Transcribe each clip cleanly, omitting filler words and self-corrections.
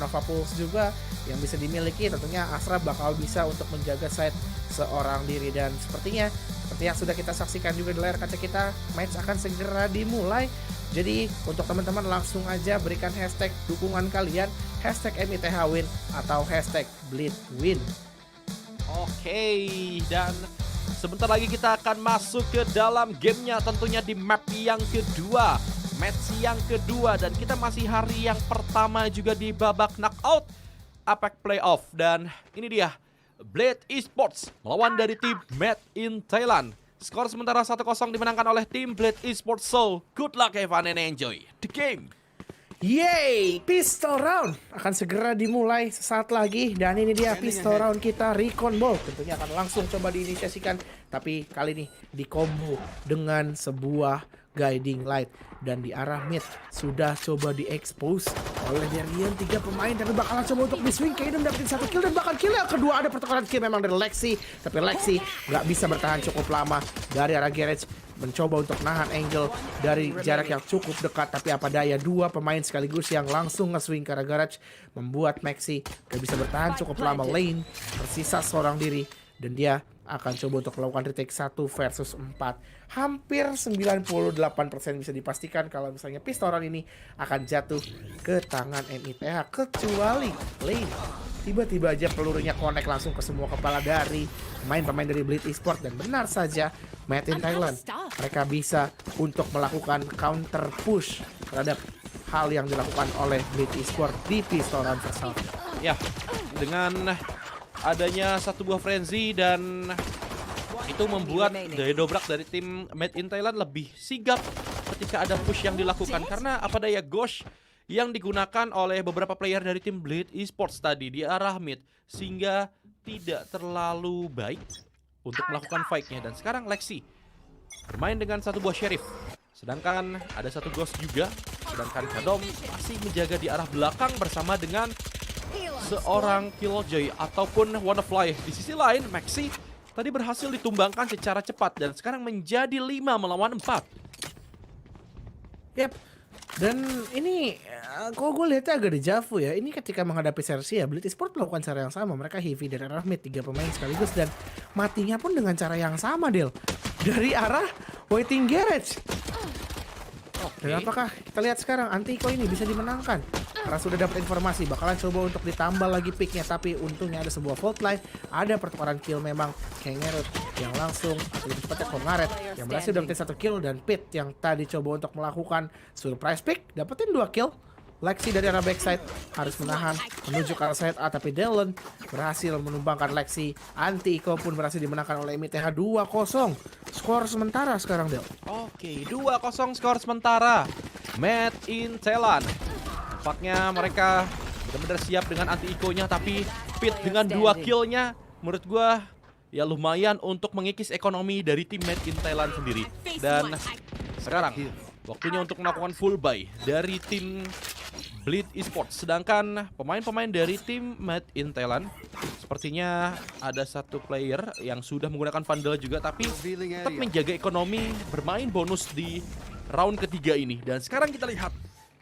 Nova Pulse juga yang bisa dimiliki, tentunya Astra bakal bisa untuk menjaga side seorang diri. Dan sepertinya seperti yang sudah kita saksikan juga di layar kaca kita, match akan segera dimulai. Jadi untuk teman-teman langsung aja berikan hashtag dukungan kalian, hashtag MITHWin atau hashtag BleedWin. Oke, dan sebentar lagi kita akan masuk ke dalam gamenya, tentunya di map yang kedua, match yang kedua, dan kita masih hari yang pertama juga di babak knockout APEC Playoff. Dan ini dia, Blade Esports melawan dari tim Made in Thailand. Skor sementara 1-0 dimenangkan oleh tim Blade Esports. So, good luck Evan and enjoy the game. Yeay, pistol round akan segera dimulai sesaat lagi. Dan ini dia pistol round kita, Recon Ball. Tentunya akan langsung coba diinisiasikan, tapi kali ini dikombo dengan sebuah guiding light. Dan di arah mid sudah coba diekspos oleh Darian, 3 pemain, tapi bakalan coba untuk di-swing. Kaidem dapetin 1 kill, dan bahkan kill yang kedua ada pertukaran kill memang dari Lexi. Tapi Lexi nggak bisa bertahan cukup lama dari arah garage, mencoba untuk nahan angle dari jarak yang cukup dekat, tapi apa daya, 2 pemain sekaligus yang langsung nge-swing ke arah garage membuat Maxi gak bisa bertahan cukup lama. Lane tersisa seorang diri, dan dia akan coba untuk melakukan retake 1 versus 4. Hampir 98% bisa dipastikan kalau misalnya pistoran ini akan jatuh ke tangan MITH, kecuali Lane tiba-tiba aja pelurunya connect langsung ke semua kepala dari pemain-pemain dari Blade Esports. Dan benar saja, Made in Thailand, mereka bisa untuk melakukan counter push terhadap hal yang dilakukan oleh Blade Esports di pistoran first half. Ya, dengan adanya satu buah frenzy, dan itu membuat daya dobrak dari tim Made in Thailand lebih sigap ketika ada push yang dilakukan, karena apa daya ghost yang digunakan oleh beberapa player dari tim Blade Esports tadi di arah mid, sehingga tidak terlalu baik untuk melakukan fight-nya. Dan sekarang Lexi bermain dengan satu buah sheriff, sedangkan ada satu ghost juga, sedangkan Kadom masih menjaga di arah belakang bersama dengan seorang Killjoy ataupun Wannafly. Di sisi lain, Maxi tadi berhasil ditumbangkan secara cepat dan sekarang menjadi 5 melawan 4. Yap. Dan ini kalau gue lihatnya agak dejavu ya. Ini ketika menghadapi Cersei ya, Blade Esports melakukan cara yang sama. Mereka heavy dari arah mid, 3 pemain sekaligus, dan matinya pun dengan cara yang sama, Del. Dari arah waiting garage. Dan apakah kita lihat sekarang Anti-Eco ini bisa dimenangkan? Karena sudah dapat informasi bakalan coba untuk ditambah lagi picknya, tapi untungnya ada sebuah fault line, ada pertukaran kill memang Kengerut yang langsung, atau lebih tepatnya Kongaret yang berhasil dapetin 1 kill, dan Pit yang tadi coba untuk melakukan surprise pick dapetin 2 kill. Lexi dari arah backside harus menahan menuju ke arah side A, tapi Dallon berhasil menumbangkan Lexi. Anti-Eco pun berhasil dimenangkan oleh MITH 2-0. Skor sementara sekarang, Del. Oke, 2-0 skor sementara. Made in Thailand. Tampaknya mereka benar-benar siap dengan Anti-Eco-nya, tapi Pit dengan 2 kill-nya menurut gua ya lumayan untuk mengikis ekonomi dari tim Made in Thailand sendiri. Dan sekarang waktunya untuk melakukan full buy dari tim Blade Esports. Sedangkan pemain-pemain dari tim Made in Thailand sepertinya ada satu player yang sudah menggunakan Vandal juga, tapi tetap menjaga ekonomi, bermain bonus di round ketiga ini. Dan sekarang kita lihat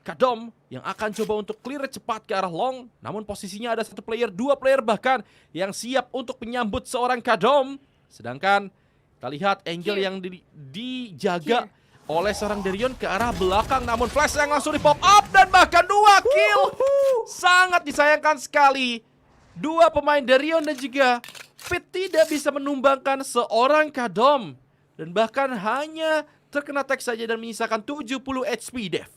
Kadom yang akan coba untuk clear cepat ke arah long, namun posisinya ada 1 player, 2 player bahkan yang siap untuk menyambut seorang Kadom. Sedangkan kita lihat angle yang dijaga oleh seorang Darion ke arah belakang, namun flash yang langsung di pop up dan bahkan 2 kill. Sangat disayangkan sekali, 2 pemain Darion dan juga Pit tidak bisa menumbangkan seorang Kadom, dan bahkan hanya terkena tag saja dan menyisakan 70 HP dev.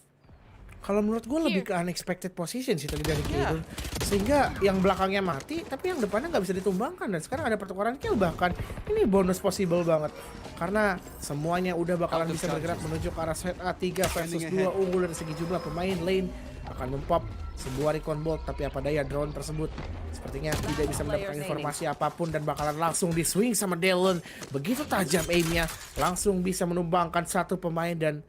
Kalau menurut gue lebih ke unexpected position sih tadi dari Kaidon, sehingga yang belakangnya mati tapi yang depannya nggak bisa ditumbangkan, dan sekarang ada pertukaran kill. Bahkan ini bonus possible banget karena semuanya udah bakalan bisa bergerak menuju ke arah set A. 3 versus 2 unggul dari segi jumlah pemain. Lane akan mempop sebuah recon bolt, tapi apa daya drone tersebut sepertinya tidak bisa mendapatkan informasi apapun dan bakalan langsung di swing sama Dallon. Begitu tajam aimnya, langsung bisa menumbangkan 1 pemain, dan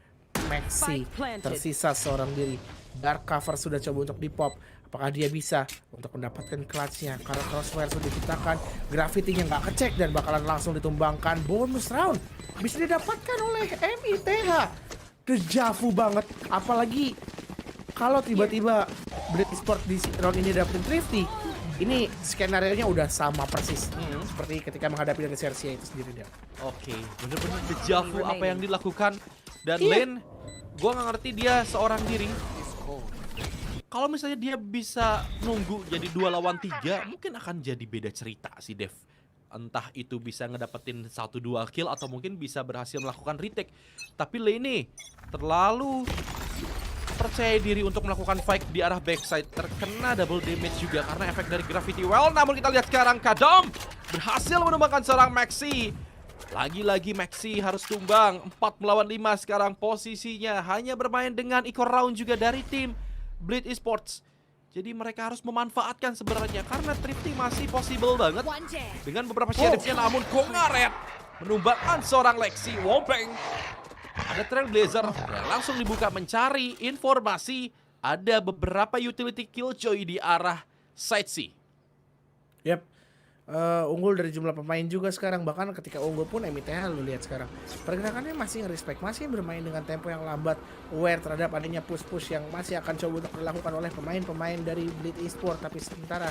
Maxi tersisa seorang diri. Dark cover sudah coba untuk dipop. Apakah dia bisa untuk mendapatkan clutch-nya? Karena crossfire sudah diciptakan, graffiti-nya nggak kecek, dan bakalan langsung ditumbangkan. Bonus round bisa didapatkan oleh MITH. Dejavu banget. Apalagi kalau tiba-tiba Blitz Sport di round ini dapetin Thrifty, ini skenario-nya udah sama persis seperti ketika menghadapi dari Xerxes itu sendiri dia. Oke, bener-bener dejavu apa yang dilakukan. Dan Iya. Lane, gue nggak ngerti dia seorang diri. Kalau misalnya dia bisa nunggu jadi 2 lawan 3, mungkin akan jadi beda cerita sih Dev. Entah itu bisa ngedapetin 1-2 kill atau mungkin bisa berhasil melakukan retake. Tapi Lane terlalu percaya diri untuk melakukan fight di arah backside. Terkena double damage juga karena efek dari Gravity Well. Namun kita lihat sekarang Kadom berhasil menumbangkan seorang Maxi. Lagi-lagi Maxi harus tumbang. 4 melawan 5 sekarang posisinya. Hanya bermain dengan Eco Round juga dari tim Blitz Esports. Jadi mereka harus memanfaatkan sebenarnya karena Thrifty masih possible banget dengan beberapa sheriffnya. Namun Kongaret menumbangkan seorang Lexi Wobeng. Ada Trailblazer yang langsung dibuka mencari informasi. Ada beberapa utility killjoy di arah side C. Yap. Unggul dari jumlah pemain juga sekarang. Bahkan ketika unggul pun MITH lu lihat sekarang pergerakannya masih nge-respect, masih bermain dengan tempo yang lambat, aware terhadap adanya push-push yang masih akan coba untuk dilakukan oleh pemain-pemain dari Blitz Esports. Tapi sementara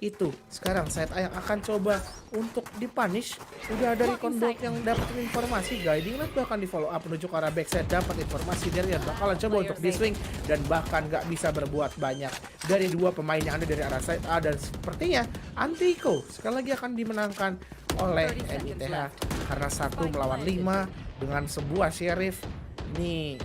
itu sekarang Side A yang akan coba untuk dipunish. Udah dari Conbolt yang dapat informasi, guiding light bahkan di follow up menuju ke arah backside, dapat informasi dari yang bakalan coba untuk di swing dan bahkan gak bisa berbuat banyak dari dua pemain yang ada dari arah Side A. Dan sepertinya Antico sekali lagi akan dimenangkan oleh MITH karena 1 melawan 5 dengan sebuah sheriff. Ini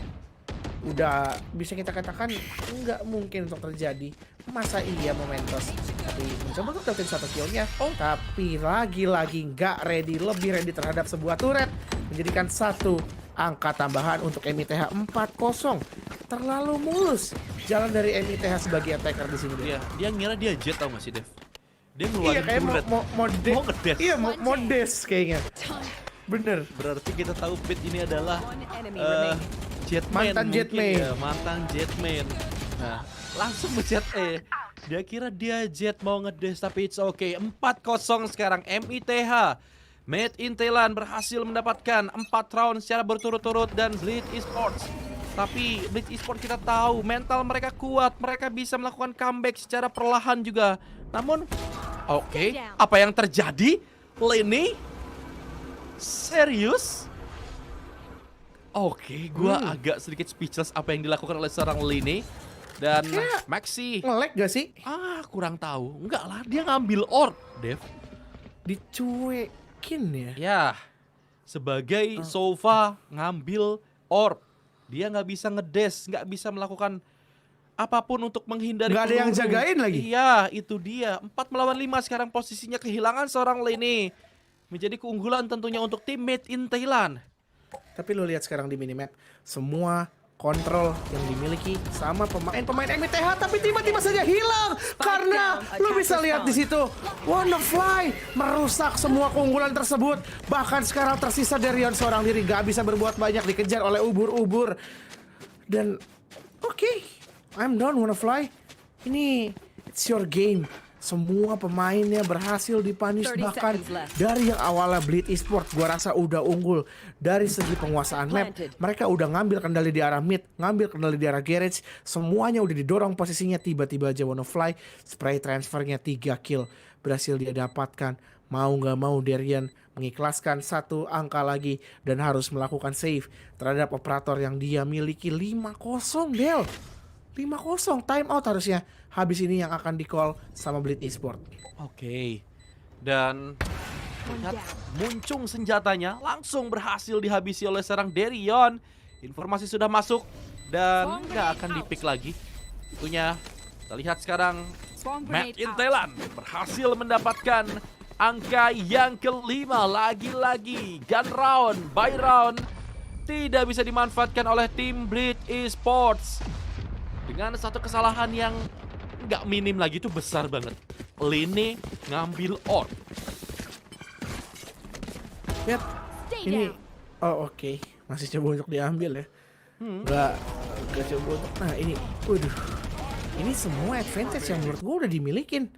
udah bisa kita katakan nggak mungkin untuk terjadi. Masa iya Momentos tapi mencoba untuk dapetin 1 killnya, tapi lagi-lagi nggak ready, lebih ready terhadap sebuah turret, menjadikan 1 angka tambahan untuk MITH 4-0. Terlalu mulus jalan dari MITH sebagai attacker di sini. Dia ngira dia jet, tau gak sih Dev? Dia Iya ngeluarin kayak turret. mau ngedes. Iya mau des kayaknya. Bener. Berarti kita tahu Pit ini adalah Jetman. Mantan mungkin Jetman. ya, mantan Jetman. Nah, langsung nge-jet Dia kira dia jet mau ngedes, tapi it's okay. 4-0 sekarang MITH. Made in Thailand berhasil mendapatkan 4 round secara berturut-turut dan Blitz Esports. Tapi Blitz Esports kita tahu mental mereka kuat, mereka bisa melakukan comeback secara perlahan juga. Namun, oke, apa yang terjadi? Lene? Serius? Oke, gua agak sedikit speechless apa yang dilakukan oleh seorang Lene. Dan Maxi, Nge-lag gak sih? kurang tahu. Enggak lah, dia ngambil orb, Dev. Dicuekin ya. Ya, sebagai Sova ngambil orb. Dia nggak bisa ngedes, nggak bisa melakukan apapun untuk menghindari Nggak ada yang peluru. jagain lagi. Iya, itu dia. 4 melawan 5 sekarang posisinya, kehilangan seorang Lene. Menjadi keunggulan tentunya untuk tim Made in Thailand. Tapi lo lihat sekarang di minimap, semua kontrol yang dimiliki sama pemain-pemain MITH, tapi tiba-tiba saja hilang karena lo bisa lihat di situ WannaFly merusak semua keunggulan tersebut. Bahkan sekarang tersisa Darion seorang diri, gak bisa berbuat banyak, dikejar oleh ubur-ubur. Dan oke, I'm done WannaFly. Ini it's your game. Semua pemainnya berhasil dipunish, bahkan dari yang awalnya Blitz Esports gua rasa udah unggul dari segi penguasaan map. Mereka udah ngambil kendali di arah mid, ngambil kendali di arah garage, semuanya udah didorong posisinya. Tiba-tiba aja WannaFly spray transfernya 3 kill berhasil dia dapatkan. Mau nggak mau Darian mengikhlaskan 1 angka lagi dan harus melakukan save terhadap operator yang dia miliki. 5-0 Del. 5-0, time out harusnya. Habis ini yang akan di-call sama Blitz Esports. Oke. Dan lihat, muncung senjatanya langsung berhasil dihabisi oleh seorang Darion. Informasi sudah masuk dan nggak akan di-pick lagi. Tentunya kita lihat sekarang Made in Thailand berhasil mendapatkan angka yang kelima. Lagi-lagi gun round, buy round tidak bisa dimanfaatkan oleh tim Blitz Esports. Dengan 1 kesalahan yang nggak minim lagi, itu besar banget. Lene ngambil orb. Yap, ini oke. Masih coba untuk diambil ya. Nggak coba untuk, nah ini, waduh. Ini semua advantage yang menurut gue udah dimilikin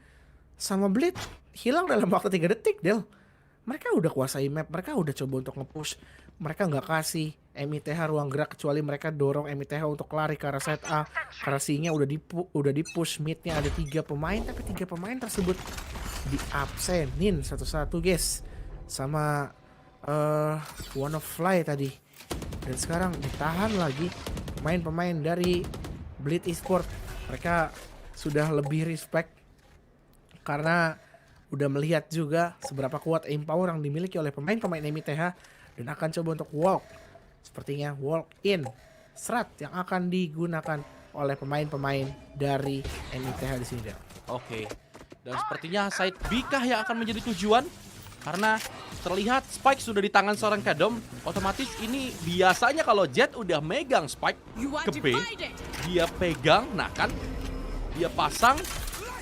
sama Blitz. Hilang dalam waktu 3 detik, Del. mereka udah kuasai map, mereka udah coba untuk nge-push. Mereka nggak kasih MITH ruang gerak, kecuali mereka dorong MITH untuk lari ke arah side A. Karena Singa udah di-push midnya ada 3 pemain, tapi 3 pemain tersebut diabsenin satu-satu guys. Sama WannaFly tadi. Dan sekarang ditahan lagi pemain-pemain dari Bleed Esports. Mereka sudah lebih respect karena udah melihat juga seberapa kuat aim power yang dimiliki oleh pemain-pemain MITH dan akan coba untuk walk. Sepertinya walk in strat yang akan digunakan oleh pemain-pemain dari MITH di sini. Oke. Dan sepertinya side B kah yang akan menjadi tujuan? Karena terlihat Spike sudah di tangan seorang Kadom. Otomatis ini biasanya kalau Jet udah megang Spike ke B, dia pegang, nah kan, dia pasang.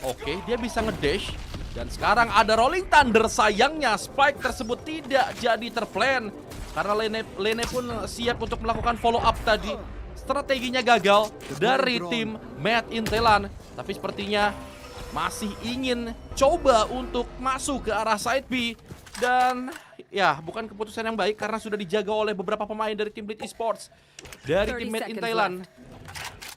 Oke, dia bisa ngedash. Dan sekarang ada Rolling Thunder. Sayangnya Spike tersebut tidak jadi terplan. Karena Lene pun siap untuk melakukan follow up tadi. Strateginya gagal dari tim Made in Thailand. Tapi sepertinya masih ingin coba untuk masuk ke arah side B. Dan ya bukan keputusan yang baik karena sudah dijaga oleh beberapa pemain dari tim Bleed Esports. Dari tim Made in Thailand.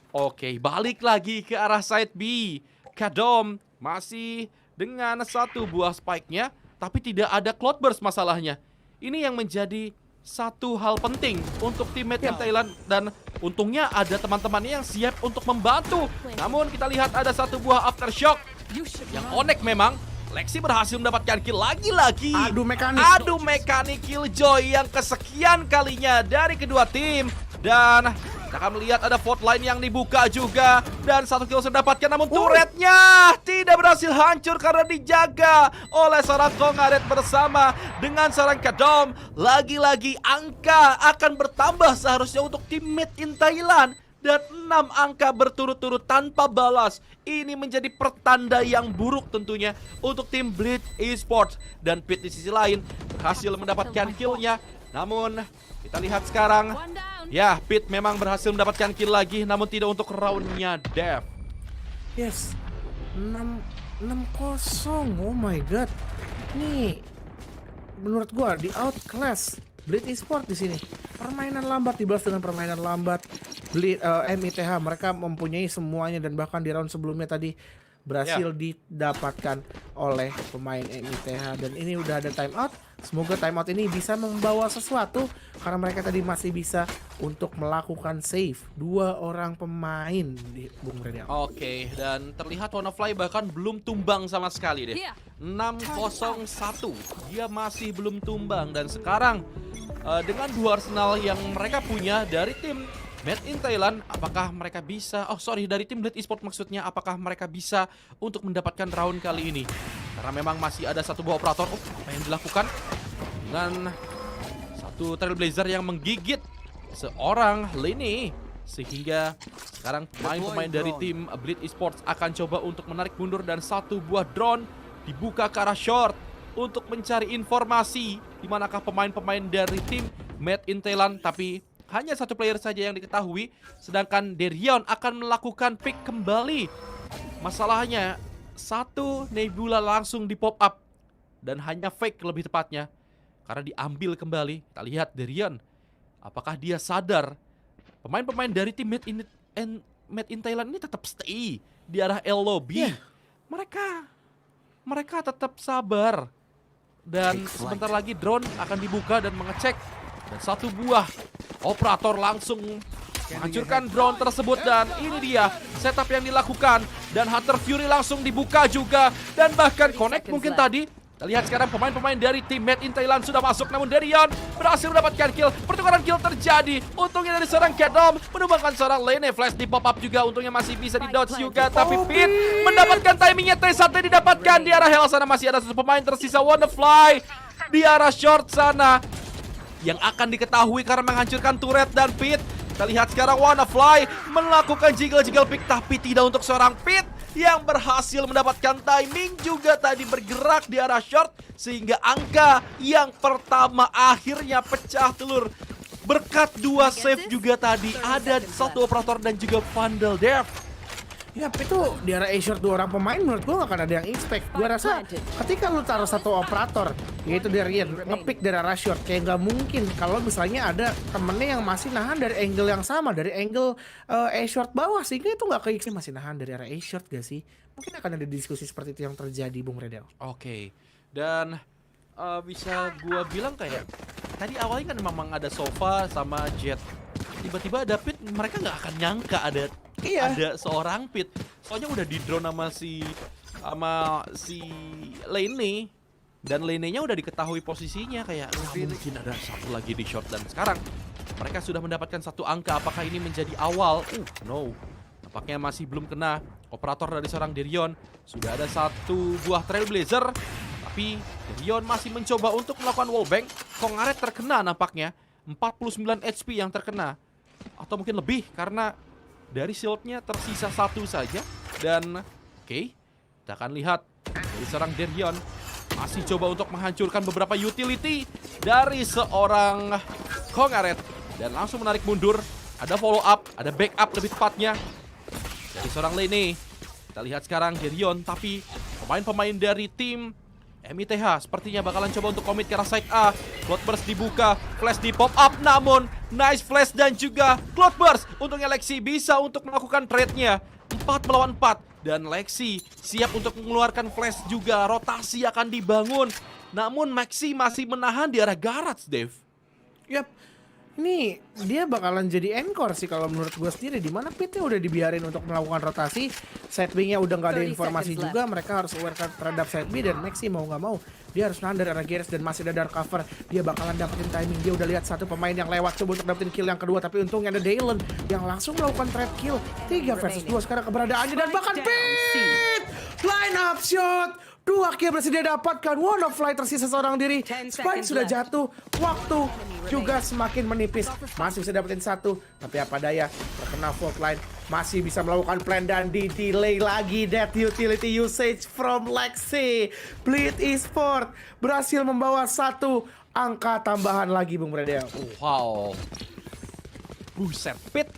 Oke, balik lagi ke arah side B. Kadom masih dengan satu buah spike-nya, tapi tidak ada Cloudburst masalahnya. Ini yang menjadi satu hal penting untuk tim Made in Thailand. Dan untungnya ada teman-temannya yang siap untuk membantu. Namun kita lihat ada satu buah Aftershock yang connect memang. Lexi berhasil mendapatkan kill lagi-lagi. Adu mekanik Killjoy yang kesekian kalinya dari kedua tim. Dan kita akan melihat ada fault line yang dibuka juga. Dan satu kill sudah dapatkan, namun turretnya tidak berhasil hancur karena dijaga oleh seorang Kongaret bersama dengan seorang Kadom. Lagi-lagi angka akan bertambah seharusnya untuk tim Made in Thailand. Dan 6 angka berturut-turut tanpa balas. Ini menjadi pertanda yang buruk tentunya untuk tim Bleed Esports. Dan Pit di sisi lain berhasil mendapatkan killnya. Namun kita lihat sekarang, ya Pit memang berhasil mendapatkan kill lagi, namun tidak untuk roundnya Dev. Yes, 6-0. Oh my god. Ini menurut gua di outclass Bleed Esports di sini. Permainan lambat dibalas dengan permainan lambat. MITH mereka mempunyai semuanya dan bahkan di round sebelumnya tadi berhasil didapatkan oleh pemain MITH. Dan ini udah ada timeout. Semoga timeout ini bisa membawa sesuatu karena mereka tadi masih bisa untuk melakukan save 2 orang pemain di Bung Renia. Oke, dan terlihat WannaFly bahkan belum tumbang sama sekali deh. 6-0-1, dia masih belum tumbang. Dan sekarang dengan 2 arsenal yang mereka punya dari tim Made in Thailand, apakah mereka bisa, dari tim Bleed Esports maksudnya, apakah mereka bisa untuk mendapatkan round kali ini? Karena memang masih ada satu buah operator. Apa yang dilakukan dengan satu Trailblazer yang menggigit seorang Lini, sehingga sekarang pemain-pemain dari tim Bleed Esports akan coba untuk menarik mundur. Dan satu buah drone dibuka ke arah short untuk mencari informasi di manakah pemain-pemain dari tim Made in Thailand. Tapi hanya satu player saja yang diketahui, sedangkan Derion akan melakukan pick kembali. Masalahnya, satu Nebula langsung di pop up dan hanya fake lebih tepatnya karena diambil kembali. Kita lihat Derion, apakah dia sadar pemain-pemain dari tim Made in Thailand ini tetap stay di arah L lobby. Mereka tetap sabar. Dan sebentar lagi drone akan dibuka dan mengecek. Dan satu buah operator langsung menghancurkan drone tersebut. Dan ini dia setup yang dilakukan. Dan Hunter Fury langsung dibuka juga. Dan bahkan connect mungkin tadi. Kita lihat sekarang pemain-pemain dari tim Made in Thailand sudah masuk. Namun Derion berhasil mendapatkan kill. Pertukaran kill terjadi. Untungnya dari seorang Kadom menumbangkan seorang Lene. Flash di pop up juga. Untungnya masih bisa di dodge juga. Tapi Pit mendapatkan timingnya. T1 didapatkan di arah hell sana. Masih ada satu pemain tersisa, WannaFly di arah short sana yang akan diketahui karena menghancurkan turret. Dan Pit, kita lihat sekarang WannaFly melakukan jiggle-jiggle pick, tapi tidak untuk seorang Pit yang berhasil mendapatkan timing juga tadi bergerak di arah short, sehingga angka yang pertama akhirnya pecah telur. Berkat 2 save juga tadi, ada satu operator dan juga Vandal Dev. Ya, itu di area A-short 2 orang pemain menurut gua nggak akan ada yang expect. Gua rasa ketika lu taruh satu operator, yaitu dari Rian, ngepick dari arah short, kayak nggak mungkin kalau misalnya ada temennya yang masih nahan dari angle yang sama, dari angle A-short bawah, sehingga itu nggak ke masih nahan dari area A-short gak sih? Mungkin akan ada diskusi seperti itu yang terjadi, Bung Redel. Oke. Dan bisa gua bilang kayak tadi awalnya kan memang ada Sova sama Jet. Tiba-tiba ada Pit, mereka nggak akan nyangka ada seorang Pit. Soalnya udah di drone sama si Lene, dan Lene-nya udah diketahui posisinya, kayak nggak mungkin ada satu lagi di short. Dan sekarang mereka sudah mendapatkan satu angka. Apakah ini menjadi awal? No. Nampaknya masih belum kena operator dari seorang Derion. Sudah ada satu buah Trailblazer, tapi Derion masih mencoba untuk melakukan wallbang. Kongaret terkena nampaknya. 49 HP yang terkena, atau mungkin lebih, karena dari shieldnya tersisa satu saja. Dan oke, kita akan lihat dari seorang Derion masih coba untuk menghancurkan beberapa utility dari seorang Kongaret, dan langsung menarik mundur. Ada follow up, ada backup lebih tepatnya dari seorang Lene. Kita lihat sekarang Derion, tapi pemain-pemain dari tim MITH sepertinya bakalan coba untuk komit ke arah side A. Cloudburst dibuka, flash di pop up, namun nice flash dan juga Cloudburst. Untungnya Lexi bisa untuk melakukan trade-nya 4 melawan 4. Dan Lexi siap untuk mengeluarkan flash juga. Rotasi akan dibangun, namun Maxi masih menahan di arah garage, Dave. Yap, ini dia bakalan jadi encore sih kalau menurut gue sendiri. Dimana Pitnya udah dibiarin untuk melakukan rotasi, side B-nya udah nggak ada informasi juga. Mereka harus aware terhadap side B, dan Maxi mau nggak mau dia harus nahan dari arah Geras, dan masih ada dark cover. Dia bakalan dapetin timing. Dia udah lihat satu pemain yang lewat coba untuk dapetin kill yang kedua, tapi untungnya ada Dalen yang langsung melakukan trap kill. 3 versus 2 sekarang keberadaannya, dan bahkan Pit line up shot. 2 kill berhasil dia dapatkan. One of flight tersisa seorang diri. Spike sudah jatuh. Waktu juga semakin menipis. Masih bisa dapetin satu, tapi apa daya, terkena fault line. Masih bisa melakukan plan dan di delay lagi. That utility usage from Lexi. Bleed Esport berhasil membawa satu angka tambahan lagi, Bung Redel. Wow. Buset, Pit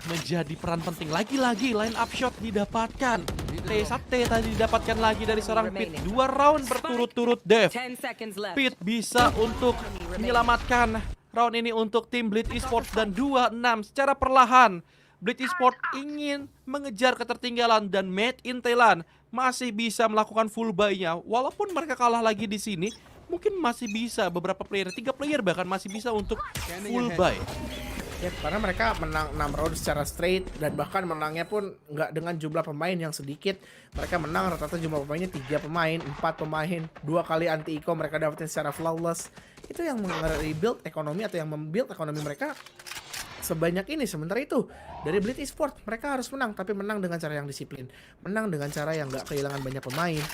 menjadi peran penting. Lagi-lagi line up shot didapatkan. T1T tadi didapatkan lagi dari seorang Pit. 2 round berturut-turut, Dev. Pit bisa untuk menyelamatkan round ini untuk tim Bleed Esports, dan 2-6 secara perlahan. Bleed Esports ingin mengejar ketertinggalan, dan Made in Thailand masih bisa melakukan full buy-nya. Walaupun mereka kalah lagi di sini, mungkin masih bisa beberapa player, 3 player bahkan masih bisa untuk full buy. Ya, karena mereka menang 6 round secara straight, dan bahkan menangnya pun nggak dengan jumlah pemain yang sedikit. Mereka menang rata-rata jumlah pemainnya 3 pemain, 4 pemain, 2 kali anti eco mereka dapetin secara flawless. Itu yang rebuild ekonomi, atau yang membuild ekonomi mereka sebanyak ini. Sementara itu dari Bleed Esports mereka harus menang, tapi menang dengan cara yang disiplin, menang dengan cara yang nggak kehilangan banyak pemain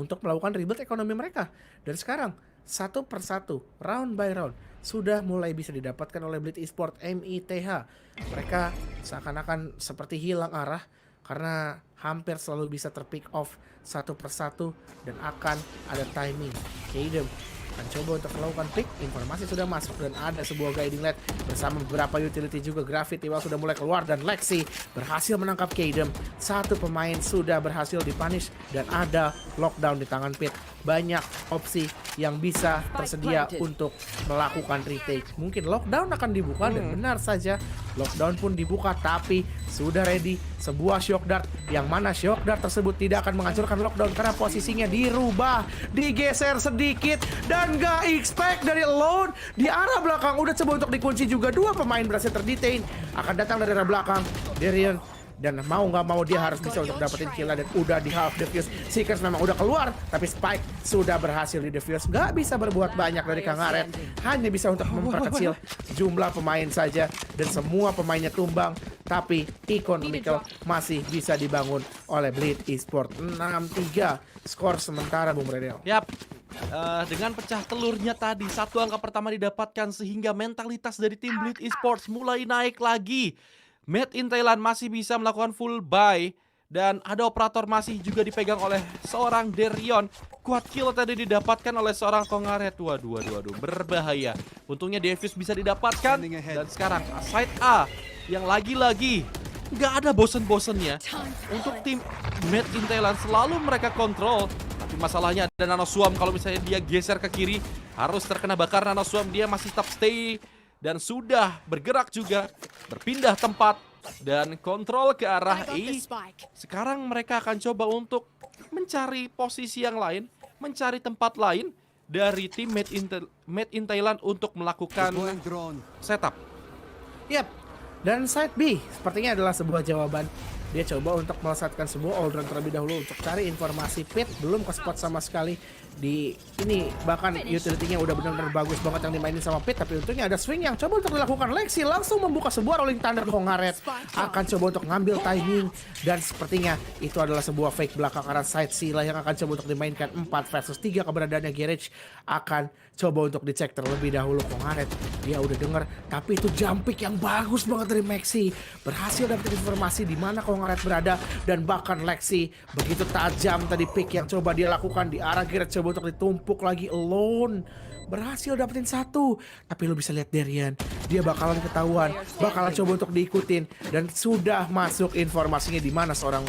untuk melakukan rebuild ekonomi mereka. Dan sekarang satu persatu, round by round, sudah mulai bisa didapatkan oleh Bleed Esports MITH. Mereka seakan-akan seperti hilang arah karena hampir selalu bisa terpick off satu persatu, dan akan ada timing. Kaidem akan coba untuk melakukan pick. Informasi sudah masuk, dan ada sebuah guiding light bersama beberapa utility juga. Gravity Well sudah mulai keluar, dan Lexi berhasil menangkap Kaidem. Satu pemain sudah berhasil dipunish, dan ada lockdown di tangan Pit. Banyak opsi yang bisa tersedia untuk melakukan retake. Mungkin lockdown akan dibuka, dan benar saja lockdown pun dibuka, tapi sudah ready sebuah shock dart, yang mana shock dart tersebut tidak akan menghancurkan lockdown karena posisinya dirubah, digeser sedikit, dan gak expect dari Alone di arah belakang. Udah coba untuk dikunci juga, 2 pemain berhasil terdetain. Akan datang dari arah belakang Derion, dan mau nggak mau dia harus bisa untuk dapetin kill, dan udah di half defuse. Seekers memang udah keluar, tapi Spike sudah berhasil di defuse. Nggak bisa berbuat banyak dari Kongaret, hanya bisa untuk memperkecil jumlah pemain saja, dan semua pemainnya tumbang. Tapi economical masih bisa dibangun oleh Bleed Esports. 6-3 skor sementara, Bung Redel. Yap. Dengan pecah telurnya tadi, satu angka pertama didapatkan, sehingga mentalitas dari tim Bleed Esports mulai naik lagi. Made in Thailand masih bisa melakukan full buy, dan ada operator masih juga dipegang oleh seorang Derion. Quad kill tadi didapatkan oleh seorang Kongaret. Waduh, berbahaya. Untungnya Davis bisa didapatkan, dan sekarang side A yang lagi-lagi nggak ada bosen-bosennya untuk tim Made in Thailand, selalu mereka kontrol. Tapi masalahnya ada Nano Swarm, kalau misalnya dia geser ke kiri harus terkena bakar. Nano Swarm dia masih tetap stay dan sudah bergerak juga, berpindah tempat dan kontrol ke arah A. Sekarang mereka akan coba untuk mencari posisi yang lain, mencari tempat lain dari tim Made in Thailand untuk melakukan setup. Yap. Dan side B sepertinya adalah sebuah jawaban. Dia coba untuk melesatkan sebuah all round terlebih dahulu untuk cari informasi. Pit belum ke spot sama sekali di ini, bahkan utility-nya udah benar-benar bagus banget yang dimainin sama Pit, tapi untungnya ada swing yang coba untuk dilakukan. Lexi langsung membuka sebuah rolling thunder. Kongaret akan coba untuk ngambil timing dan sepertinya itu adalah sebuah fake belakang arah side C lah yang akan coba untuk dimainkan. 4 versus 3 keberadaannya Garage akan coba untuk dicek terlebih dahulu. Kongaret dia udah denger, tapi itu jump pick yang bagus banget dari Maxi, berhasil dapat informasi di mana Kongaret berada, dan bahkan Lexi begitu tajam tadi pick yang coba dia lakukan di arah Garage, coba untuk ditumpuk lagi alone, berhasil dapetin satu. Tapi lo bisa lihat Darian, dia bakalan ketahuan, bakalan coba untuk diikutin, dan sudah masuk informasinya di mana seorang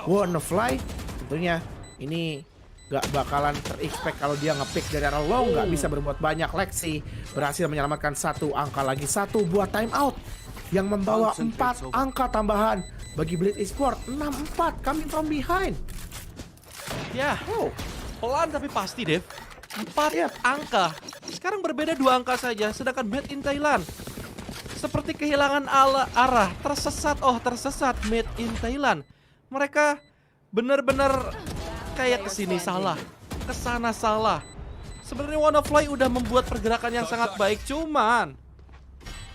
WannaFly. Tentunya ini gak bakalan ter-expect kalau dia nge-pick dari arah low, gak bisa berbuat banyak. Lexi berhasil menyelamatkan satu angka lagi, satu buat timeout yang membawa 4 angka tambahan bagi Blitz Esports. 6-4 coming from behind. Ya, pelan tapi pasti, Dev. 4 angka. Sekarang berbeda 2 angka saja, sedangkan Made in Thailand seperti kehilangan arah, tersesat Made in Thailand. Mereka benar-benar kayak kesini salah, kesana salah. Sebenarnya WannaFly udah membuat pergerakan yang sangat baik, cuman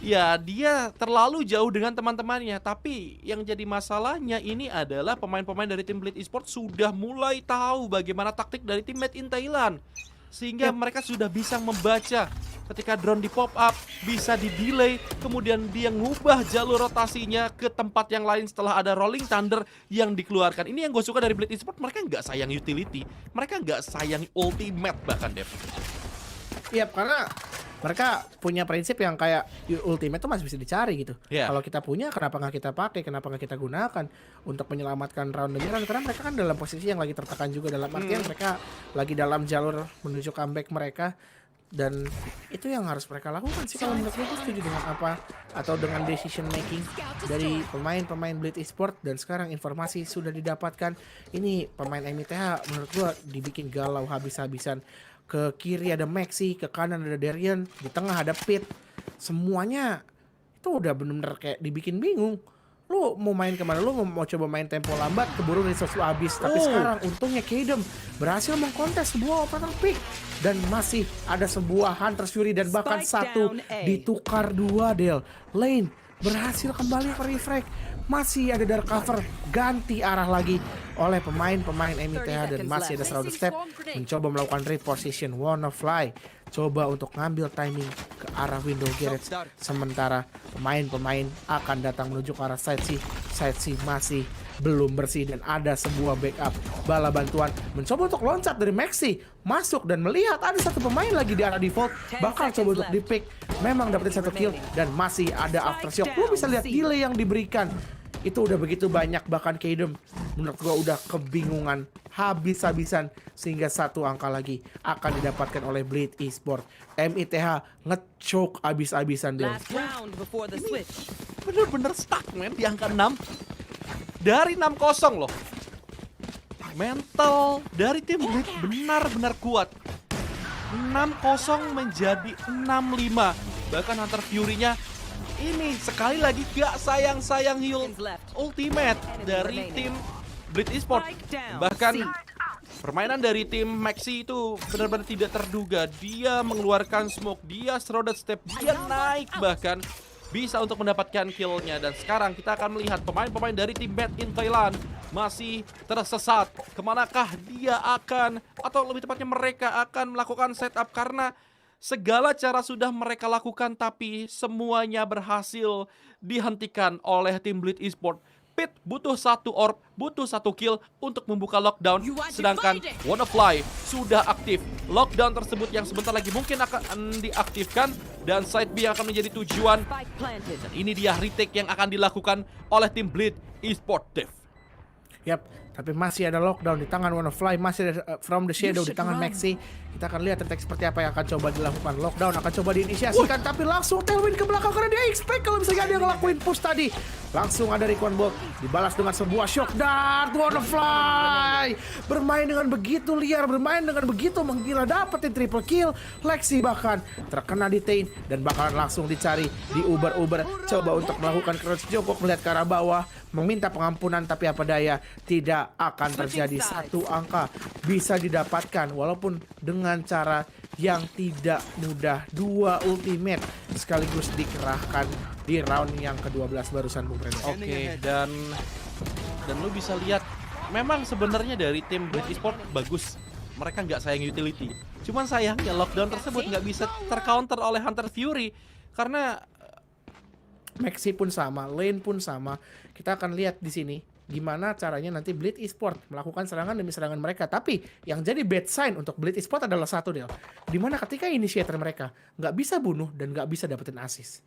ya dia terlalu jauh dengan teman-temannya. Tapi yang jadi masalahnya ini adalah pemain-pemain dari tim Blitz Esports sudah mulai tahu bagaimana taktik dari tim Made in Thailand, sehingga mereka sudah bisa membaca ketika drone di pop up, bisa di delay, kemudian dia ngubah jalur rotasinya ke tempat yang lain setelah ada rolling thunder yang dikeluarkan. Ini yang gue suka dari Blitz Esports, mereka nggak sayang utility, mereka nggak sayang ultimate bahkan, Dev. Iya, karena mereka punya prinsip yang kayak ultimate tuh masih bisa dicari gitu. Kalau kita punya, kenapa nggak kita pakai, kenapa nggak kita gunakan untuk menyelamatkan round demi round? Karena mereka kan dalam posisi yang lagi tertekan juga, dalam artian mereka lagi dalam jalur menuju comeback mereka. Dan itu yang harus mereka lakukan sih kalau menurut gue. Setuju dengan apa atau dengan decision making dari pemain-pemain Blitz Esports. Dan sekarang informasi sudah didapatkan, ini pemain MITH menurut gue dibikin galau habis-habisan. Ke kiri ada Maxi, ke kanan ada Darian, di tengah ada Pit. Semuanya itu udah bener-bener kayak dibikin bingung. Lu mau main kemana? Lu mau coba main tempo lambat, keburu resource lu habis. Tapi sekarang untungnya Kadem berhasil mengkontes sebuah operator pick, dan masih ada sebuah Hunter's Fury, dan bahkan satu ditukar 2 Del. Lane berhasil kembali ke refrag, masih ada dark cover, ganti arah lagi oleh pemain-pemain MITH, dan masih ada Shrouded Step mencoba melakukan reposition. WannaFly coba untuk ngambil timing ke arah window Garage, sementara pemain-pemain akan datang menuju ke arah side C. Side C masih belum bersih, dan ada sebuah backup bala bantuan mencoba untuk loncat dari Maxi, masuk dan melihat ada satu pemain lagi di arah default, bakal coba untuk di pick, memang dapetin satu kill, dan masih ada aftershock. Lu bisa lihat delay yang diberikan itu udah begitu banyak, bahkan Kadem menurut gua udah kebingungan habis-habisan, sehingga satu angka lagi akan didapatkan oleh Blitz Esports. MITH ngechoke habis-habisan dia. Bener-bener stuck men di angka 6 dari 6-0 loh. Mental dari tim Blitz benar-benar kuat. 6-0 menjadi 6-5. Bahkan Hunter Fury-nya ini sekali lagi gak sayang-sayang heal ultimate dari tim Blitz Esports. Bahkan permainan dari tim Maxi itu benar-benar tidak terduga. Dia mengeluarkan smoke, dia Shrouded Step, dia naik bahkan bisa untuk mendapatkan killnya. Dan sekarang kita akan melihat pemain-pemain dari tim Made in Thailand masih tersesat. Kemanakah dia akan, atau lebih tepatnya mereka akan melakukan setup, karena segala cara sudah mereka lakukan tapi semuanya berhasil dihentikan oleh tim Blitz Esports. Pit butuh 1 orb, butuh 1 kill untuk membuka lockdown. Sedangkan Wannafly sudah aktif. Lockdown tersebut yang sebentar lagi mungkin akan diaktifkan. Dan side B yang akan menjadi tujuan. Dan ini dia retake yang akan dilakukan oleh tim Bleed Esports Dev. Yap, tapi masih ada lockdown di tangan Wannafly, masih ada From the Shadow di tangan Maxi. Kita akan lihat retake seperti apa yang akan coba dilakukan. Lockdown akan coba diinisiasikan, tapi langsung tailwind ke belakang karena dia expect kalau misalnya dia ngelakuin push tadi. Langsung ada Recon Bolt dibalas dengan sebuah shock dart. Wannafly bermain dengan begitu liar, bermain dengan begitu menggila, dapetin triple kill. Lexi bahkan terkena detain dan bakalan langsung dicari di Uber. Coba untuk melakukan crouch jongkok melihat ke arah bawah, meminta pengampunan, tapi apa daya tidak akan terjadi. Satu angka bisa didapatkan walaupun dengan cara yang tidak mudah. 2 ultimate sekaligus dikerahkan di round yang ke-12 barusan, Bung Reno. Oke, dan lu bisa lihat memang sebenarnya dari tim Bleed Esports bagus. Mereka nggak sayang utility. Cuman sayangnya lockdown tersebut nggak bisa tercounter oleh Hunter Fury karena Maxi pun sama, Lane pun sama. Kita akan lihat di sini gimana caranya nanti Bleed Esports melakukan serangan demi serangan mereka. Tapi yang jadi bad sign untuk Bleed Esports adalah satu, Del. Dimana ketika initiator mereka nggak bisa bunuh dan nggak bisa dapetin assist.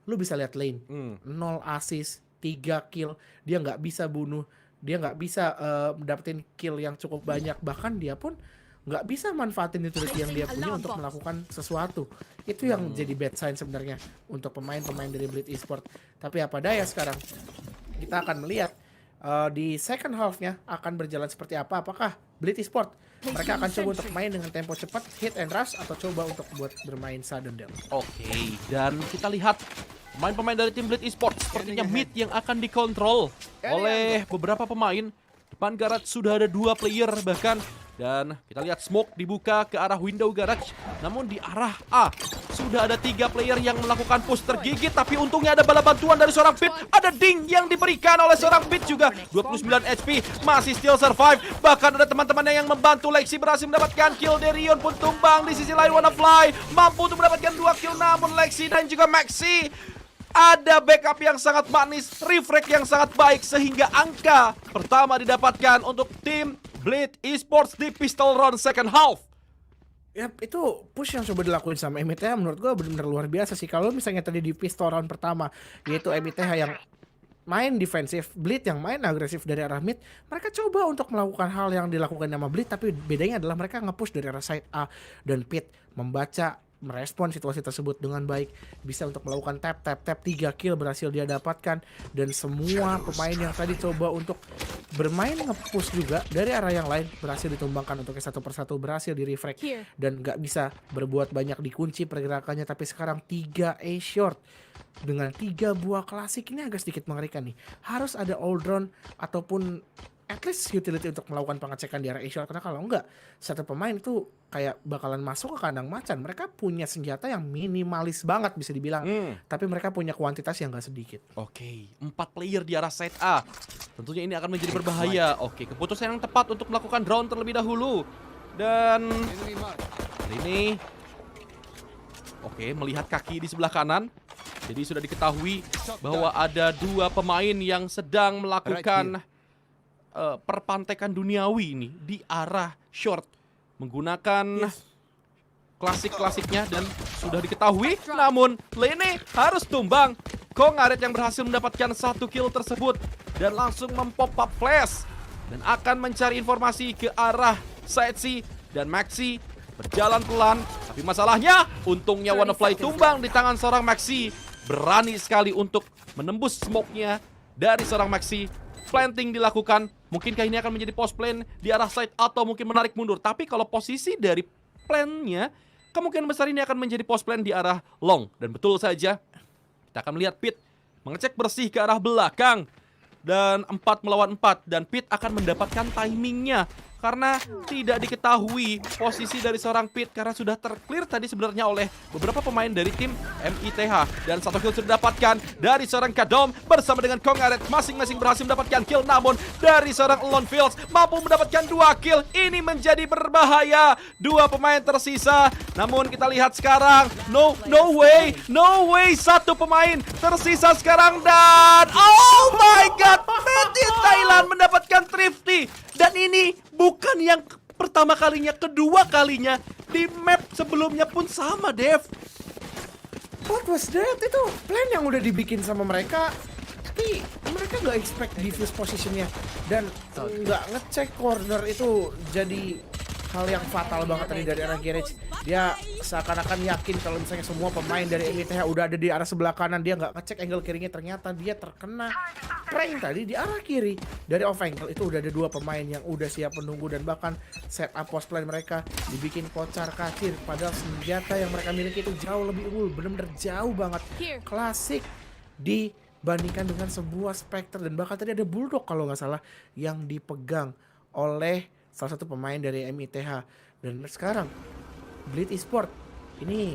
Lu bisa lihat Lane, 0 assist, 3 kill. Dia nggak bisa bunuh, dia nggak bisa dapetin kill yang cukup banyak. Bahkan dia pun nggak bisa manfaatin utility yang dia punya untuk melakukan sesuatu. Itu yang jadi bad sign sebenarnya untuk pemain-pemain dari Bleed Esports. Tapi apa daya sekarang kita akan melihat di second half-nya akan berjalan seperti apa. Apakah Bleed Esports mereka akan coba untuk main dengan tempo cepat, hit and rush, atau coba untuk buat bermain sudden deal. Oke, dan kita lihat pemain-pemain dari tim Bleed Esports sepertinya mid yang akan dikontrol oleh beberapa pemain. Depan garage sudah ada 2 player bahkan. Dan kita lihat smoke dibuka ke arah window garage. Namun di arah A sudah ada 3 player yang melakukan push tergigit. Tapi untungnya ada bala bantuan dari seorang Pit. Ada ding yang diberikan oleh seorang Pit juga. 29 HP masih still survive. Bahkan ada teman-temannya yang membantu. Lexi berhasil mendapatkan kill. Derion pun tumbang. Di sisi lain Wannafly mampu untuk mendapatkan 2 kill. Namun Lexi dan juga Maxi ada backup yang sangat manis, refrag yang sangat baik, sehingga angka pertama didapatkan untuk tim Bleed Esports di pistol round second half. Yap, itu push yang coba dilakuin sama MITH menurut gue benar-benar luar biasa sih. Kalau misalnya tadi di pistol round pertama, yaitu MITH yang main defensif, Bleed yang main agresif dari arah mid, mereka coba untuk melakukan hal yang dilakukan sama Bleed, tapi bedanya adalah mereka nge-push dari arah side A, dan Pit membaca, merespon situasi tersebut dengan baik, bisa untuk melakukan tap 3 kill berhasil dia dapatkan. Dan semua pemain yang tadi coba untuk bermain nge-push juga dari arah yang lain berhasil ditumbangkan untuk satu persatu, berhasil di refrag dan gak bisa berbuat banyak, dikunci pergerakannya. Tapi sekarang 3 A short dengan 3 buah klasik ini agak sedikit mengerikan nih. Harus ada all drone ataupun at least utility untuk melakukan pengecekan di arah A-short, karena kalau enggak satu pemain itu kayak bakalan masuk ke kandang macan. Mereka punya senjata yang minimalis banget bisa dibilang, tapi mereka punya kuantitas yang gak sedikit. Oke, 4 player di arah side A. Tentunya ini akan menjadi berbahaya. Oke, keputusan yang tepat untuk melakukan drone terlebih dahulu. Dan ini melihat kaki di sebelah kanan. Jadi sudah diketahui bahwa ada 2 pemain yang sedang melakukan perpantekan duniawi ini di arah short menggunakan klasik-klasiknya, dan sudah diketahui. Namun Lene harus tumbang. Kongaret yang berhasil mendapatkan 1 kill tersebut dan langsung mempop up flash dan akan mencari informasi ke arah side C, dan Maxi berjalan pelan. Tapi masalahnya untungnya Wannafly tumbang di tangan seorang Maxi. Berani sekali untuk menembus smoke-nya dari seorang Maxi. Planting dilakukan. Mungkinkah ini akan menjadi post plan di arah side atau mungkin menarik mundur. Tapi kalau posisi dari plan-nya, kemungkinan besar ini akan menjadi post plan di arah long. Dan betul saja, kita akan melihat Pit mengecek bersih ke arah belakang. Dan 4 melawan 4. Dan Pit akan mendapatkan timingnya. karena tidak diketahui posisi dari seorang Pit karena sudah terclear tadi sebenarnya oleh beberapa pemain dari tim MITH. Dan satu kill sudah didapatkan dari seorang Kadom bersama dengan Kongaret. Masing-masing berhasil mendapatkan kill, namun dari seorang Lone Fields mampu mendapatkan 2 kill. Ini menjadi berbahaya. 2 pemain tersisa. Namun kita lihat sekarang, no way, 1 pemain tersisa sekarang dan oh my god, Made in Thailand mendapatkan Thrifty. Dan ini bukan yang pertama kalinya, kedua kalinya. Di map sebelumnya pun sama, Dev. What was that? Itu plan yang udah dibikin sama mereka, tapi mereka nggak expect defuse positionnya dan nggak ngecek corner. Itu jadi hal yang fatal banget tadi dari arah Garage. Dia seakan-akan yakin kalau misalnya semua pemain dari MITH udah ada di arah sebelah kanan, dia nggak ngecek angle kirinya, ternyata dia terkena prank tadi di arah kiri dari off angle. Itu udah ada 2 pemain yang udah siap menunggu dan bahkan setup post plan mereka dibikin kocar kacir, padahal senjata yang mereka miliki itu jauh lebih unggul, bener-bener jauh banget, klasik dibandingkan dengan sebuah Spectre. Dan bahkan tadi ada Bulldog kalau nggak salah yang dipegang oleh salah satu pemain dari MITH. Dan sekarang Bleed Esport ini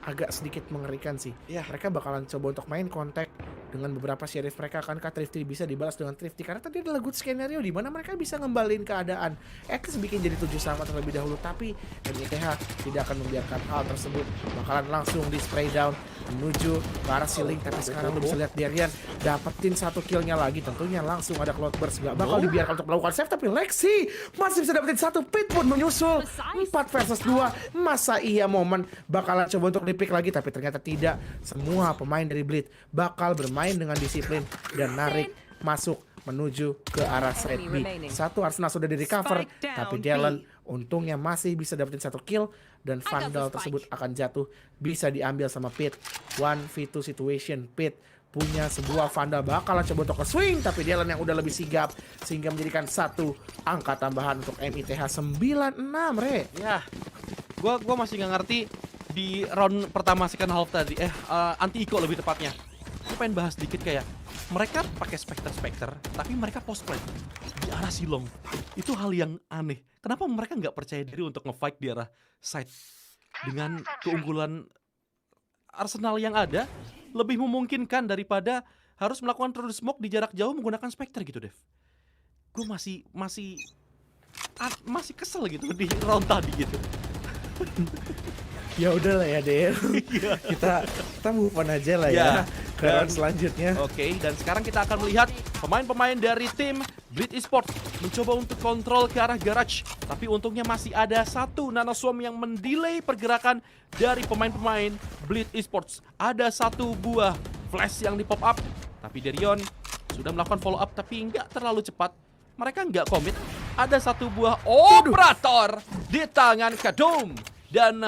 agak sedikit mengerikan sih. Mereka bakalan coba untuk main kontak dengan beberapa sheriff mereka. Akankah Thrifty bisa dibalas dengan Thrifty? Karena tadi adalah good skenario di mana mereka bisa ngembalin keadaan, at least bikin jadi 7 sama terlebih dahulu. Tapi MITH tidak akan membiarkan hal tersebut. Bakalan langsung di spray down menuju ke arah ceiling. Tapi sekarang lu bisa lihat Darian dapetin 1 killnya lagi. Tentunya langsung ada Cloudburst, gak bakal dibiarkan untuk melakukan save. Tapi Lexi masih bisa dapetin 1. Pit pun menyusul 4 versus 2. Masa iya momen bakalan coba untuk pick lagi, tapi ternyata tidak. Semua pemain dari Bleed bakal bermain dengan disiplin dan narik masuk menuju ke arah side B. 1 Arsenal sudah di recover, tapi Dallon untungnya masih bisa dapetin 1 kill dan Vandal tersebut akan jatuh, bisa diambil sama Pit. 1v2 situation. Pit punya sebuah Vandal, bakalan coba untuk ke-swing, tapi Dallon yang udah lebih sigap sehingga menjadikan 1 angka tambahan untuk MITH 96, Re. Ya, gua masih nggak ngerti di round pertama second half tadi, anti-eco lebih tepatnya. Gue pengen bahas dikit kayak mereka pakai Spectre, tapi mereka post play di arah Silong. Itu hal yang aneh. Kenapa mereka nggak percaya diri untuk nge-fight di arah side? Dengan keunggulan Arsenal yang ada, lebih memungkinkan daripada harus melakukan through the smoke di jarak jauh menggunakan Spectre gitu, Dev. Gue masih kesel gitu di round tadi gitu. Ya udah lah ya, Del. kita move on aja lah ya ke round selanjutnya. Oke, dan sekarang kita akan melihat pemain-pemain dari tim Bleed Esports mencoba untuk kontrol ke arah garage. Tapi untungnya masih ada 1 nanoswarm yang mendelay pergerakan dari pemain-pemain Bleed Esports. Ada 1 buah flash yang di pop up, tapi Darion sudah melakukan follow up tapi nggak terlalu cepat. Mereka nggak komit. Ada 1 buah operator di tangan Kadom. Dan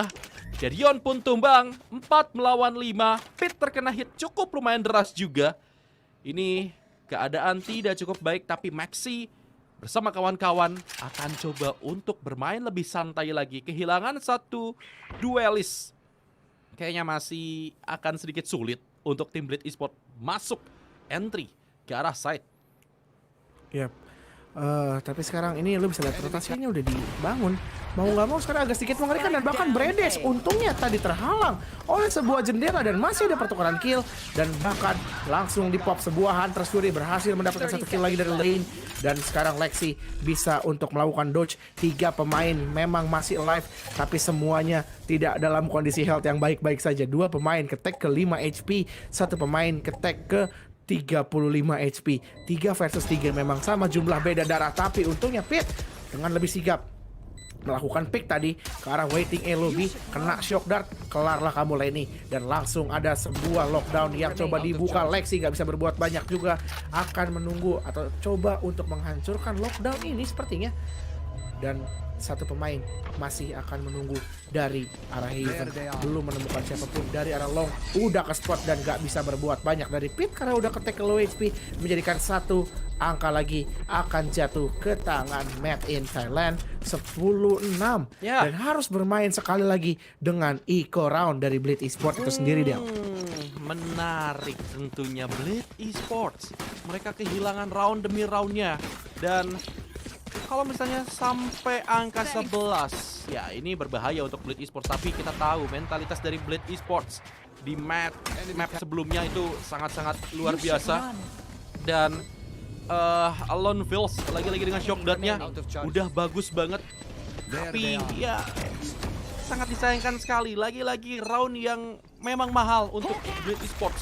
Darion pun tumbang 4 melawan 5. Pit terkena hit cukup lumayan deras juga. Ini keadaan tidak cukup baik, tapi Maxi bersama kawan-kawan akan coba untuk bermain lebih santai lagi. Kehilangan 1 duelis. Kayaknya masih akan sedikit sulit untuk tim Bleed Esports masuk entry ke arah side. Yap. Tapi sekarang ini lu bisa lihat rotasinya udah dibangun. Mau nggak mau sekarang agak sedikit mengerikan dan bahkan Bredes untungnya tadi terhalang oleh sebuah jendela dan masih ada pertukaran kill dan bahkan langsung di pop sebuah Hunter's Fury berhasil mendapatkan 1 kill lagi dari lane. Dan sekarang Lexi bisa untuk melakukan dodge. 3 pemain memang masih alive, tapi semuanya tidak dalam kondisi health yang baik-baik saja. 2 pemain ke-tag ke 5 HP, 1 pemain ke-tag ke 35 HP. 3 versus 3 memang sama jumlah beda darah, tapi untungnya Pit dengan lebih sigap melakukan pick tadi ke arah waiting A lobby, kena shock dart, kelarlah kamu Lenny. Dan langsung ada sebuah lockdown yang coba dibuka. Lexi gak bisa berbuat banyak juga, akan menunggu atau coba untuk menghancurkan lockdown ini sepertinya. Dan 1 pemain masih akan menunggu dari arah Heaven, belum menemukan siapapun dari arah long. Udah ke spot dan gak bisa berbuat banyak dari Pit karena udah ke-take low HP, menjadikan 1 angka lagi akan jatuh ke tangan Made in Thailand 10-6. Dan harus bermain sekali lagi dengan eco round dari Bleed Esports itu sendiri, Del. Menarik tentunya Bleed Esports. Mereka kehilangan round demi roundnya dan Kalau misalnya sampai angka 11, ya ini berbahaya untuk Blade Esports. Tapi kita tahu mentalitas dari Blade Esports di map sebelumnya itu sangat-sangat luar biasa. Dan Alone Feels lagi-lagi dengan shock dart-nya udah bagus banget. Tapi ya sangat disayangkan sekali. Lagi-lagi round yang memang mahal untuk Blade Esports.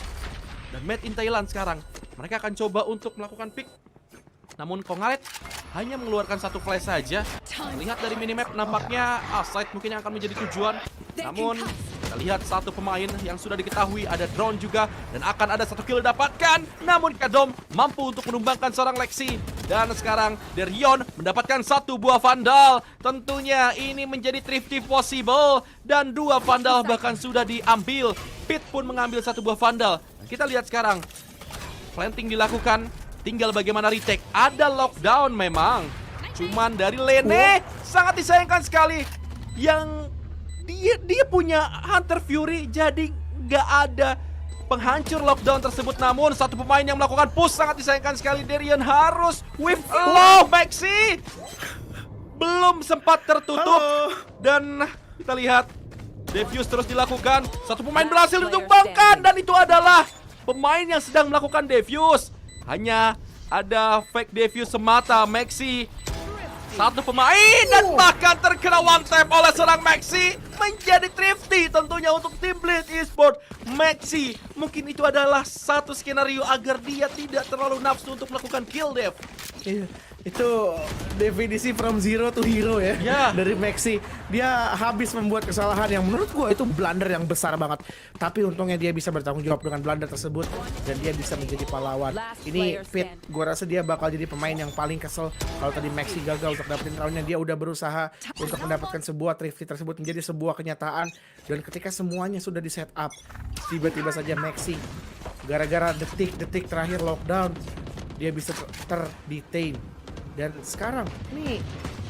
Dan Made in Thailand sekarang, mereka akan coba untuk melakukan pick. Namun Kongaret hanya mengeluarkan satu flash saja. Lihat dari minimap nampaknya site mungkin yang akan menjadi tujuan. Namun kita lihat satu pemain yang sudah diketahui ada drone juga. Dan akan ada satu kill didapatkan. Namun Kadom mampu untuk menumbangkan seorang Lexi. Dan sekarang Derion mendapatkan satu buah Vandal. Tentunya ini menjadi thrifty possible. Dan dua Vandal bahkan sudah diambil. Pit pun mengambil satu buah Vandal. Kita lihat sekarang planting dilakukan. Tinggal bagaimana retake. Ada lockdown memang. Cuman dari Lene sangat disayangkan sekali. Yang dia punya Hunter Fury. Jadi nggak ada penghancur lockdown tersebut. Namun satu pemain yang melakukan push sangat disayangkan sekali. Darian harus with low Maxi. Belum sempat tertutup. Dan kita lihat defuse terus dilakukan. Satu pemain berhasil ditumbangkan. Dan itu adalah pemain yang sedang melakukan defuse. Hanya ada fake defuse semata. Maxi satu pemain dan bahkan terkena one tap oleh seorang Maxi. Menjadi thrifty tentunya untuk tim Blade Esports. Maxi mungkin itu adalah satu skenario agar dia tidak terlalu nafsu untuk melakukan kill dev. Iya, itu definisi from zero to hero ya, dari Maxi. Dia habis membuat kesalahan yang menurut gue itu blunder yang besar banget. Tapi untungnya dia bisa bertanggung jawab dengan blunder tersebut dan dia bisa menjadi pahlawan. Ini Fit, gue rasa dia bakal jadi pemain yang paling kesel kalau tadi Maxi gagal untuk dapetin roundnya. Dia udah berusaha untuk mendapatkan sebuah thrifty tersebut menjadi sebuah kenyataan. Dan ketika semuanya sudah di set up, tiba-tiba saja Maxi gara-gara detik-detik terakhir lockdown dia bisa terdetain. Dan sekarang nih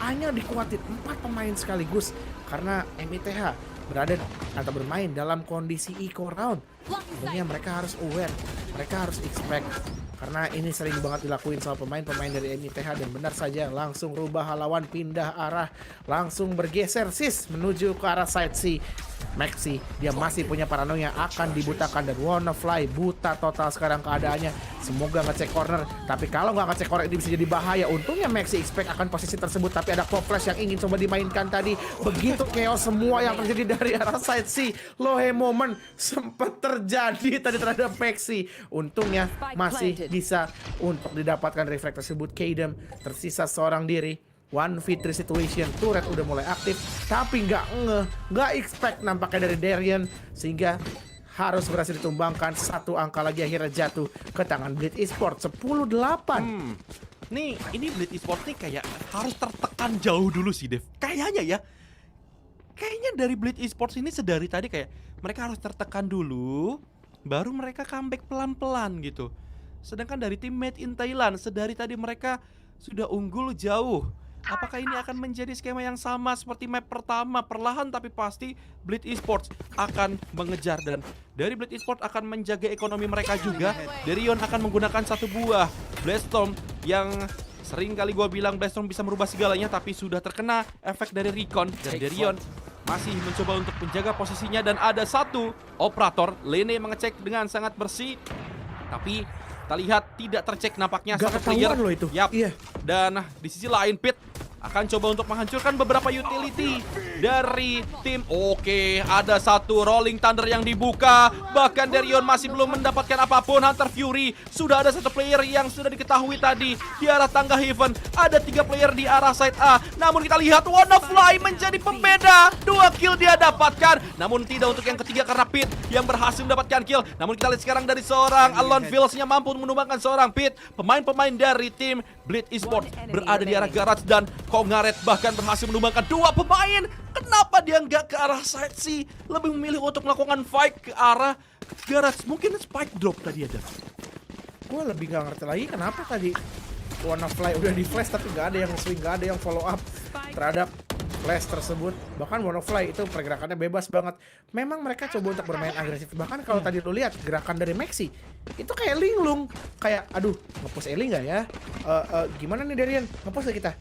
hanya dikuatin 4 pemain sekaligus karena MITH berada atau bermain dalam kondisi eco round. Tentunya mereka harus aware, mereka harus expect, karena ini sering banget dilakuin sama pemain-pemain dari MITH. Dan benar saja langsung rubah lawan, pindah arah, langsung bergeser sis menuju ke arah side C. Maxi dia masih punya paranoia akan dibutakan dan WannaFly buta total sekarang keadaannya. Semoga ngecek corner, tapi kalau nggak ngecek corner ini bisa jadi bahaya. Untungnya Maxi expect akan posisi tersebut, tapi ada pop flash yang ingin coba dimainkan tadi. Begitu chaos semua yang terjadi dari arah side C. Lohe moment sempat terjadi tadi terhadap Maxi. Untungnya masih bisa untuk didapatkan reflect tersebut. Kadem tersisa seorang diri. 1v3 situation, turret udah mulai aktif, tapi nggak expect nampaknya dari Darian, sehingga harus berhasil ditumbangkan. Satu angka lagi akhirnya jatuh ke tangan Blade Esports 10-8. Nih, ini Blade Esports nih kayak harus tertekan jauh dulu sih, Dev. Kayaknya ya. Kayaknya dari Blade Esports ini sedari tadi kayak mereka harus tertekan dulu, baru mereka comeback pelan-pelan gitu. Sedangkan dari tim Made in Thailand, sedari tadi mereka sudah unggul jauh. Apakah ini akan menjadi skema yang sama seperti map pertama? Perlahan tapi pasti Blade Esports akan mengejar. Dan dari Blade Esports akan menjaga ekonomi mereka juga. Derion akan menggunakan satu buah Blastorm yang sering kali gue bilang Blastorm bisa merubah segalanya, tapi sudah terkena efek dari Recon. Dan Derion masih mencoba untuk menjaga posisinya. Dan ada satu operator, Lene mengecek dengan sangat bersih, tapi kita lihat tidak tercek nampaknya satu player loh itu. Yap. Iya. Dan di sisi lain Pit akan coba untuk menghancurkan beberapa utility dari tim. Oke, ada satu Rolling Thunder yang dibuka. Bahkan Derion masih belum mendapatkan apapun. Hunter Fury sudah ada satu player yang sudah diketahui tadi di arah tangga Heaven. Ada 3 player di arah side A. Namun kita lihat WannaFly menjadi pembeda. 2 kill dia dapatkan. Namun tidak untuk yang ketiga karena Pit yang berhasil mendapatkan kill. Namun kita lihat sekarang dari seorang Alone Feels-nya mampu menumbangkan seorang Pit. Pemain-pemain dari tim Blade Esports berada di arah garage dan Kongaret bahkan berhasil menumbangkan 2 pemain. Kenapa dia nggak ke arah side C? Lebih memilih untuk melakukan fight ke arah garage. Mungkin spike drop tadi ada. Gue lebih nggak ngerti lagi kenapa tadi WannaFly udah di flash tapi nggak ada yang swing, nggak ada yang follow up terhadap flash tersebut. Bahkan Wannafly itu pergerakannya bebas banget. Memang mereka coba untuk bermain agresif. Bahkan kalau tadi lu lihat gerakan dari Maxi itu kayak linglung, kayak aduh ngepush Ellie nggak ya? Gimana nih Darian? Ngepush gak kita?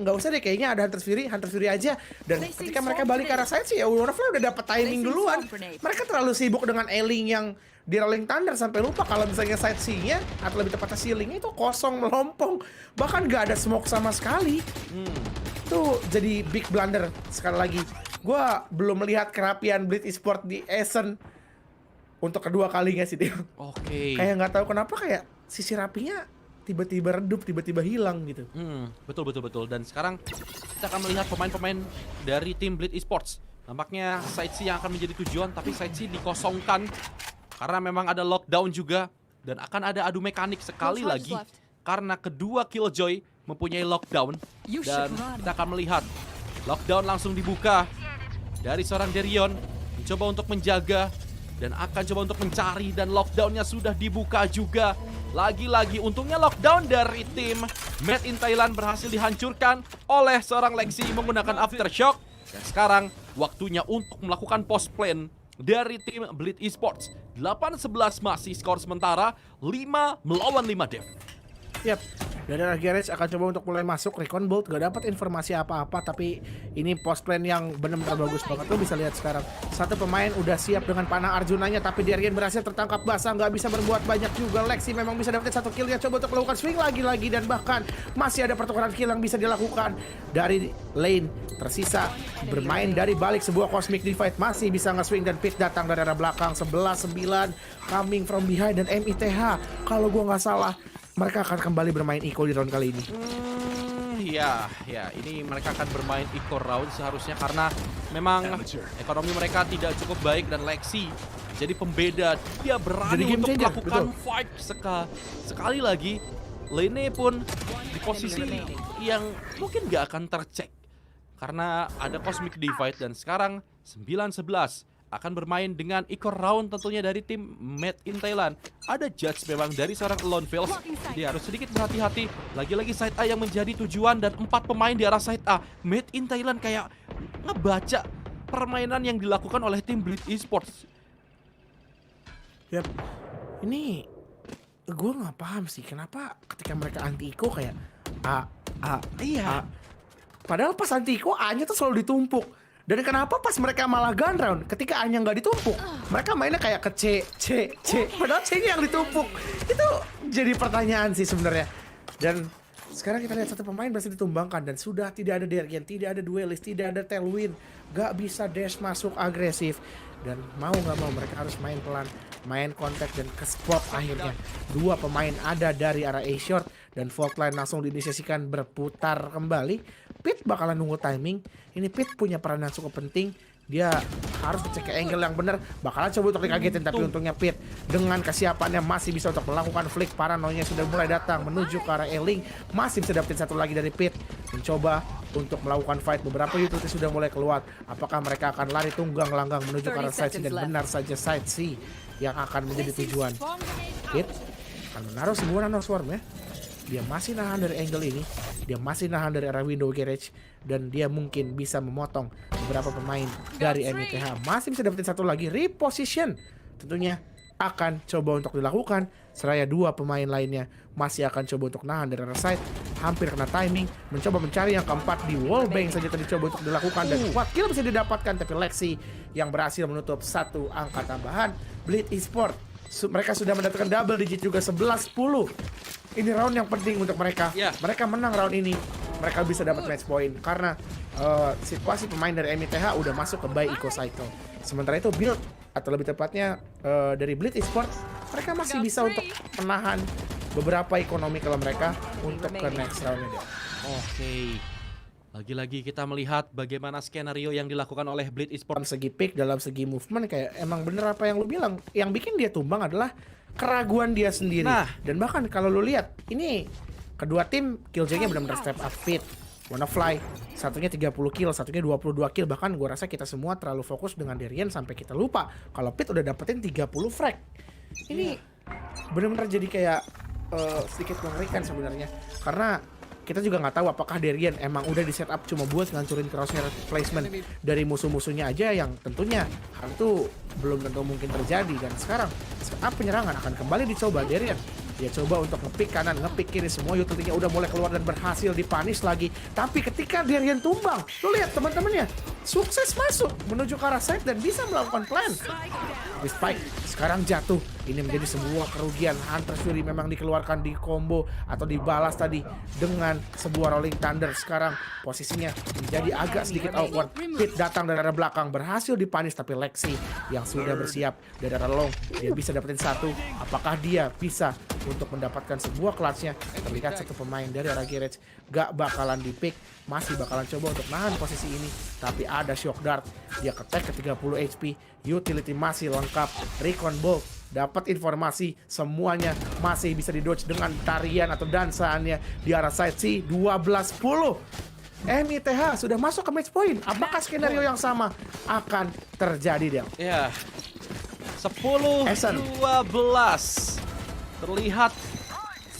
Nggak usah deh, kayaknya ada Hunter Fury aja. Dan ketika mereka balik ke arah side sih ya Wannafly udah dapat timing duluan. Mereka terlalu sibuk dengan Ellie yang di Rolling Thunder sampai lupa kalau misalnya side C-nya atau lebih tepatnya ceilingnya itu kosong melompong, bahkan gak ada smoke sama sekali. Itu jadi big blunder. Sekali lagi gua belum melihat kerapian Blitz Esports di Essen untuk kedua kalinya sih dia. Oke. Kayak nggak tahu kenapa kayak sisi rapinya tiba-tiba redup, tiba-tiba hilang gitu. Betul. Dan sekarang kita akan melihat pemain-pemain dari tim Blitz Esports. Nampaknya side C yang akan menjadi tujuan, tapi side C dikosongkan karena memang ada lockdown juga. Dan akan ada adu mekanik sekali lagi karena kedua Killjoy mempunyai lockdown. Dan kita akan melihat lockdown langsung dibuka dari seorang Darion, mencoba untuk menjaga dan akan coba untuk mencari, dan lockdownnya sudah dibuka juga. Lagi-lagi untungnya lockdown dari tim Made in Thailand berhasil dihancurkan oleh seorang Lexi menggunakan Aftershock. Dan sekarang waktunya untuk melakukan post plan dari tim Blitz Esports. 8-11 masih skor sementara, 5 melawan 5 dev. Yap, dari arah garage akan coba untuk mulai masuk. Recon Bolt gak dapat informasi apa-apa, tapi ini post plan yang benar-benar bagus banget. Lo bisa lihat sekarang satu pemain udah siap dengan panah Arjunanya, tapi Darian berhasil tertangkap basah, nggak bisa berbuat banyak juga. Lexi memang bisa dapetin satu kill, dia coba untuk melakukan swing lagi-lagi, dan bahkan masih ada pertukaran kill yang bisa dilakukan dari lane tersisa. Bermain dari balik sebuah Cosmic Divide, masih bisa nge-swing, dan Pit datang dari arah belakang. 11-9 coming from behind, dan MITH kalau gua nggak salah mereka akan kembali bermain eco di round kali ini. Ya, ini mereka akan bermain eco round seharusnya karena memang ekonomi mereka tidak cukup baik, dan Lexi jadi pembeda. Dia berani untuk changer, melakukan betul. fight sekali lagi. Lane pun di posisi yang mungkin gak akan tercek karena ada Cosmic Divide, dan sekarang 9-11 akan bermain dengan eco round tentunya dari tim Made in Thailand. Ada judge memang dari seorang Lone Veils, jadi harus sedikit berhati-hati. Lagi-lagi side A yang menjadi tujuan, dan 4 pemain di arah side A. Made in Thailand kayak ngebaca permainan yang dilakukan oleh tim Blitz Esports. Yap, ini gue nggak paham sih kenapa ketika mereka anti eco kayak Iya. padahal pas anti eco A-nya tuh selalu ditumpuk. Dan kenapa pas mereka malah gun round ketika A-nya nggak ditumpuk, mereka mainnya kayak ke C, padahal C-nya yang ditumpuk. Itu jadi pertanyaan sih sebenarnya. Dan sekarang kita lihat satu pemain berhasil ditumbangkan, dan sudah tidak ada Darian, tidak ada Duelist, tidak ada Tailwind, nggak bisa dash masuk agresif. Dan mau nggak mau mereka harus main pelan, main kontak, dan ke spot akhirnya. 2 pemain ada dari arah A-short, dan fault line langsung diinisiasikan berputar kembali. Pit bakalan nunggu timing. Ini Pit punya peran yang cukup penting. Dia harus ngecek ke angle yang benar. Bakalan coba untuk dikagetin, tapi untungnya Pit dengan kesiapannya masih bisa untuk melakukan flick. Paranonya sudah mulai datang menuju ke arah Eling. Masih bisa dapetin satu lagi dari Pit. Mencoba untuk melakukan fight. Beberapa utility sudah mulai keluar. Apakah mereka akan lari tunggang langgang menuju ke arah side C, dan benar saja side C yang akan menjadi tujuan. Pit akan menaruh sebuah Nano Swarm ya. Dia masih nahan dari angle ini, dia masih nahan dari arah window garage, dan dia mungkin bisa memotong beberapa pemain dari MITH. Masih bisa dapetin satu lagi reposition. Tentunya akan coba untuk dilakukan. Seraya 2 pemain lainnya masih akan coba untuk nahan dari arah side. Hampir kena timing, mencoba mencari yang keempat di wallbang saja tadi coba untuk dilakukan, dan 4 kill bisa didapatkan, tapi Lexi yang berhasil menutup 1 angka tambahan. Blitz Esports mereka sudah mendapatkan double digit juga, 11-10. Ini round yang penting untuk mereka. Mereka menang round ini, mereka bisa dapat match point karena situasi pemain dari MITH udah masuk ke buy eco cycle. Sementara itu build, atau lebih tepatnya dari Blitz Esports, mereka masih bisa untuk menahan beberapa ekonomi kalau mereka untuk ke next round-nya. Oke. Lagi-lagi kita melihat bagaimana skenario yang dilakukan oleh Blitz Esports. Dalam segi pick, dalam segi movement, kayak emang bener apa yang lu bilang. Yang bikin dia tumbang adalah keraguan dia sendiri. Dan bahkan kalau lu lihat, ini kedua tim Killjoy-nya benar-benar step up. Pit, Wannafly, satunya 30 kill, satunya 22 kill. Bahkan gua rasa kita semua terlalu fokus dengan Darian sampai kita lupa kalau Pit udah dapetin 30 frag. Ini benar-benar jadi kayak sedikit mengerikan sebenarnya. Karena kita juga nggak tahu apakah Darien emang udah di setup cuma buat ngancurin crosshair placement dari musuh-musuhnya aja, yang tentunya hal itu belum tentu mungkin terjadi. Dan sekarang setup penyerangan akan kembali dicoba Darien. Dia coba untuk ngepick kanan, ngepick kiri, semua utility-nya udah mulai keluar dan berhasil dipunish lagi. Tapi ketika Darien tumbang, lu lihat teman-temannya, sukses masuk menuju ke arah side dan bisa melakukan plan. Tapi Spike sekarang jatuh. Ini menjadi sebuah kerugian. Hunter Fury memang dikeluarkan di combo atau dibalas tadi dengan sebuah Rolling Thunder. Sekarang posisinya menjadi agak sedikit awkward. Pit datang dari arah belakang, berhasil dipunish, tapi Lexi yang sudah bersiap dari arah long, dia bisa dapetin satu. Apakah dia bisa untuk mendapatkan sebuah clutch-nya? Terlihat satu pemain dari arah garage gak bakalan di-pick, masih bakalan coba untuk nahan posisi ini, tapi ada shock dart. Dia ketek ke 30 HP, utility masih lengkap. Recon Bolt dapat informasi semuanya masih bisa didodge dengan tarian atau dansaannya di arah side C. 12-10. MITH sudah masuk ke match point. Apakah skenario yang sama akan terjadi, Del? Ya, 10-12 terlihat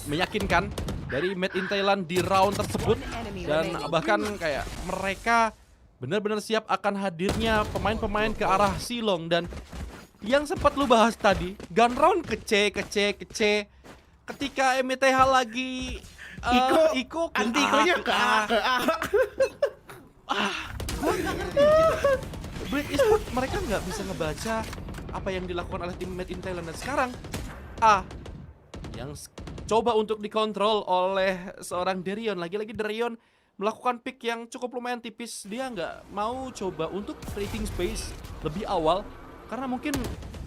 meyakinkan dari Made in Thailand di round tersebut, dan bahkan kayak mereka benar-benar siap akan hadirnya pemain-pemain ke arah Silong. Dan yang sempat lu bahas tadi, gun round kece. Ketika MITH lagi Iko anti Ikonya ke A. Blade Esport mereka nggak bisa ngebaca apa yang dilakukan oleh tim Made in Thailand. Dan sekarang A yang coba untuk dikontrol oleh seorang Darion. Lagi-lagi Darion melakukan pick yang cukup lumayan tipis. Dia nggak mau coba untuk creating space lebih awal karena mungkin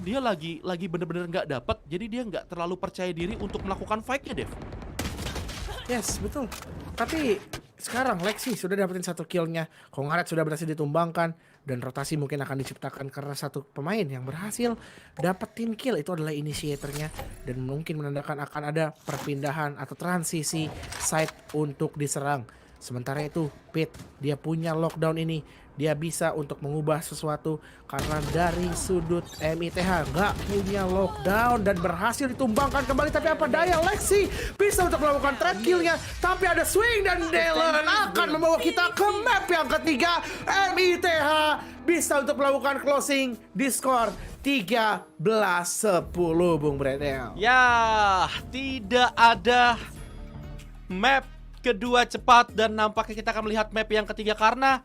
dia lagi bener-bener nggak dapat. Jadi dia nggak terlalu percaya diri untuk melakukan fight-nya, Dev. Yes, betul. Tapi sekarang Lexi sudah dapetin satu kill-nya, Kongaret sudah berhasil ditumbangkan, dan rotasi mungkin akan diciptakan karena satu pemain yang berhasil dapetin kill itu adalah initiatornya, dan mungkin menandakan akan ada perpindahan atau transisi side untuk diserang. Sementara itu Pit, dia punya lockdown ini, dia bisa untuk mengubah sesuatu karena dari sudut MITH nggak punya lockdown dan berhasil ditumbangkan kembali. Tapi apa daya, Lexi bisa untuk melakukan trap killnya, tapi ada swing dan Dylan akan membawa kita ke map yang ketiga. MITH bisa untuk melakukan closing di skor 13-10, Bung Bredel. Ya, tidak ada map kedua cepat, dan nampaknya kita akan melihat map yang ketiga karena